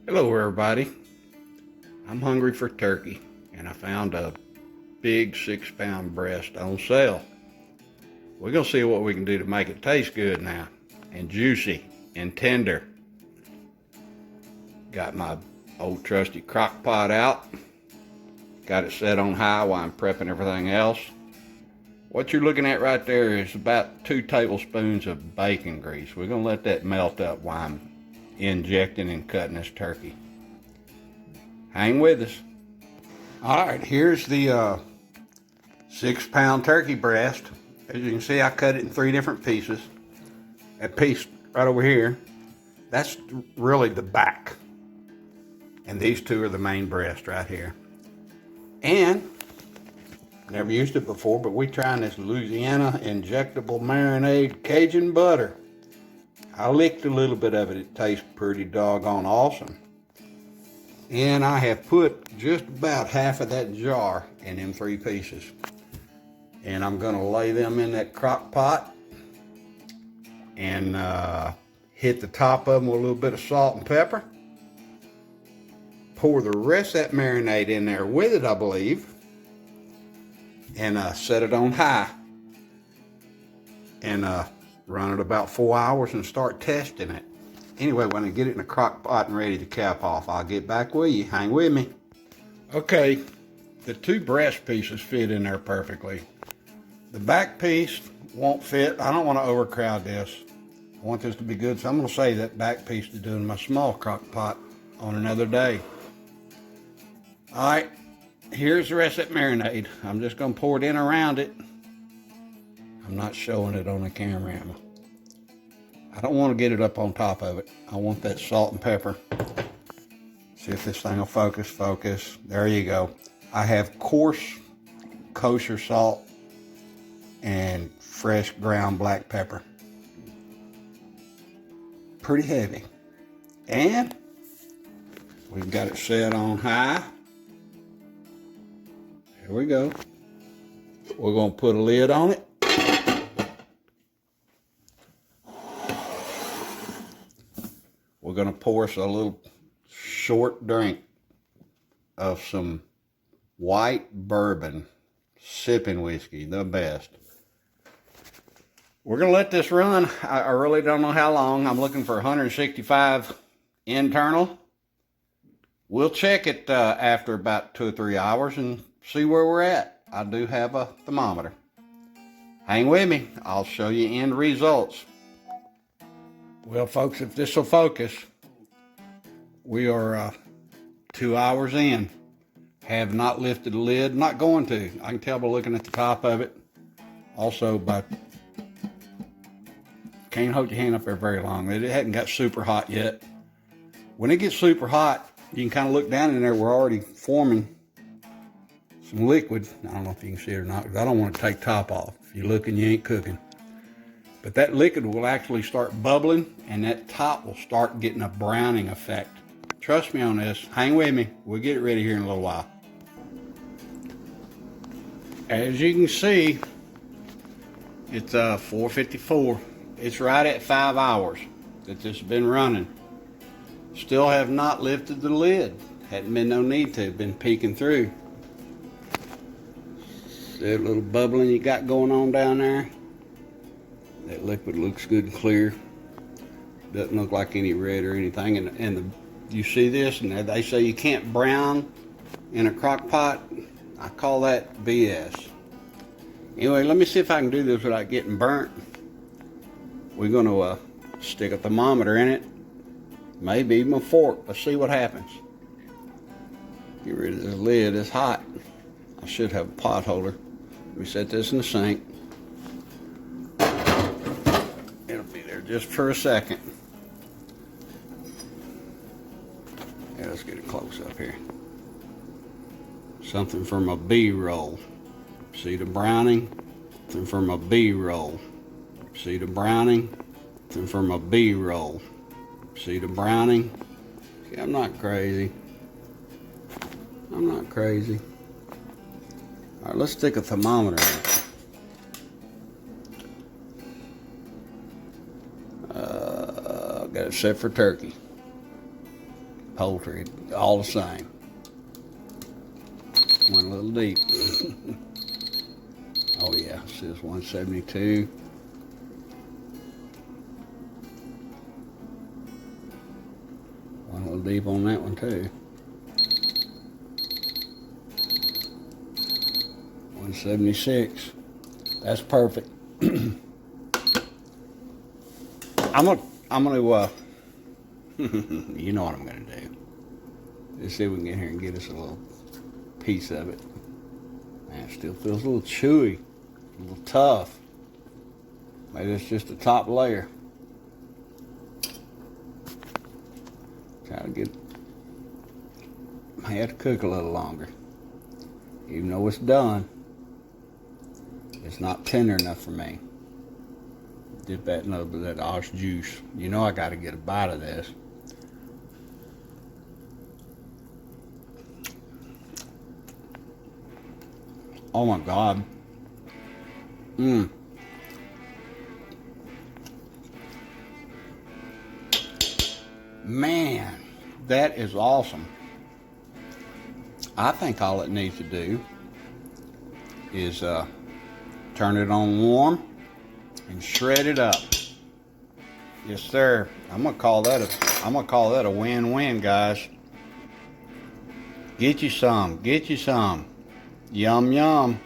Hello everybody. I'm hungry for turkey and I found a big 6-pound breast on sale. We're gonna see what we can do to make it taste good now and juicy and tender. Got my old trusty crock pot out. Got it set on high while I'm prepping everything else. What you're looking at right there is about 2 tablespoons of bacon grease. We're gonna let that melt up while I'm injecting and cutting this turkey. Hang with us. All right, here's the 6-pound turkey breast. As you can see, I cut it in 3 different pieces. That piece right over here, that's really the back. And these 2 are the main breast right here. And, never used it before, but we're trying this Louisiana injectable marinade Cajun butter. I licked a little bit of it. It tastes pretty doggone awesome. And I have put just about half of that jar in them 3 pieces. And I'm gonna lay them in that crock pot and hit the top of them with a little bit of salt and pepper. Pour the rest of that marinade in there with it, I believe. And set it on high. And run it about 4 hours and start testing it. Anyway, when I get it in the crock pot and ready to cap off, I'll get back with you. Hang with me. Okay, the 2 breast pieces fit in there perfectly. The back piece won't fit. I don't want to overcrowd this. I want this to be good, so I'm going to save that back piece to do in my small crock pot on another day. All right, here's the rest of that marinade. I'm just going to pour it in around it. I'm not showing it on the camera. I don't want to get it up on top of it. I want that salt and pepper. See if this thing will focus. There you go. I have coarse kosher salt and fresh ground black pepper. Pretty heavy. And we've got it set on high. Here we go. We're going to put a lid on it. We're going to pour us a little short drink of some white bourbon sipping whiskey, the best. We're going to let this run. I really don't know how long. I'm looking for 165 internal. We'll check it after about 2 or 3 hours and see where we're at. I do have a thermometer. Hang with me. I'll show you end results. Well, folks, if this will focus, we are 2 hours in. Have not lifted the lid. Not going to. I can tell by looking at the top of it. Also, by can't hold your hand up there very long. It hadn't got super hot yet. When it gets super hot, you can kind of look down in there. We're already forming some liquid. I don't know if you can see it or not, because I don't want to take top off. If you're looking, you ain't cooking. But that liquid will actually start bubbling, and that top will start getting a browning effect. Trust me on this. Hang with me. We'll get it ready here in a little while. As you can see, it's 4:54. It's right at 5 hours that this has been running. Still have not lifted the lid. Hadn't been no need to. Been peeking through. See that little bubbling you got going on down there? That liquid looks good and clear. Doesn't look like any red or anything. And you see this, and they say you can't brown in a crock pot. I call that BS. Anyway, let me see if I can do this without getting burnt. We're going to stick a thermometer in it, maybe even a fork. Let's see what happens. Get rid of the lid. It's hot. I should have a pot holder. Let me set this in the sink. It'll be there just for a second. Yeah, let's get it close up here. Something from a B-roll. See the browning? Something from a B-roll. See the browning? Something from a B-roll. See the browning? See, I'm not crazy. I'm not crazy. All right, let's stick a thermometer in it. Got it set for turkey. poultry, all the same. Went a little deep. Oh yeah, it says 172. Went a little deep on that one too. 176. That's perfect. I'm gonna you know what I'm gonna do. Let's see if we can get here and get us a little piece of it. Man, it still feels a little chewy, a little tough. Maybe it's just the top layer. Try to get, may have to cook a little longer. Even though it's done, it's not tender enough for me. Dip that in a little bit of that ox juice. You know I gotta get a bite of this. Oh my God. Man, that is awesome. I think all it needs to do is turn it on warm and shred it up. Yes, sir. I'm gonna call that a win-win, guys. Get you some. Get you some. Yum, yum.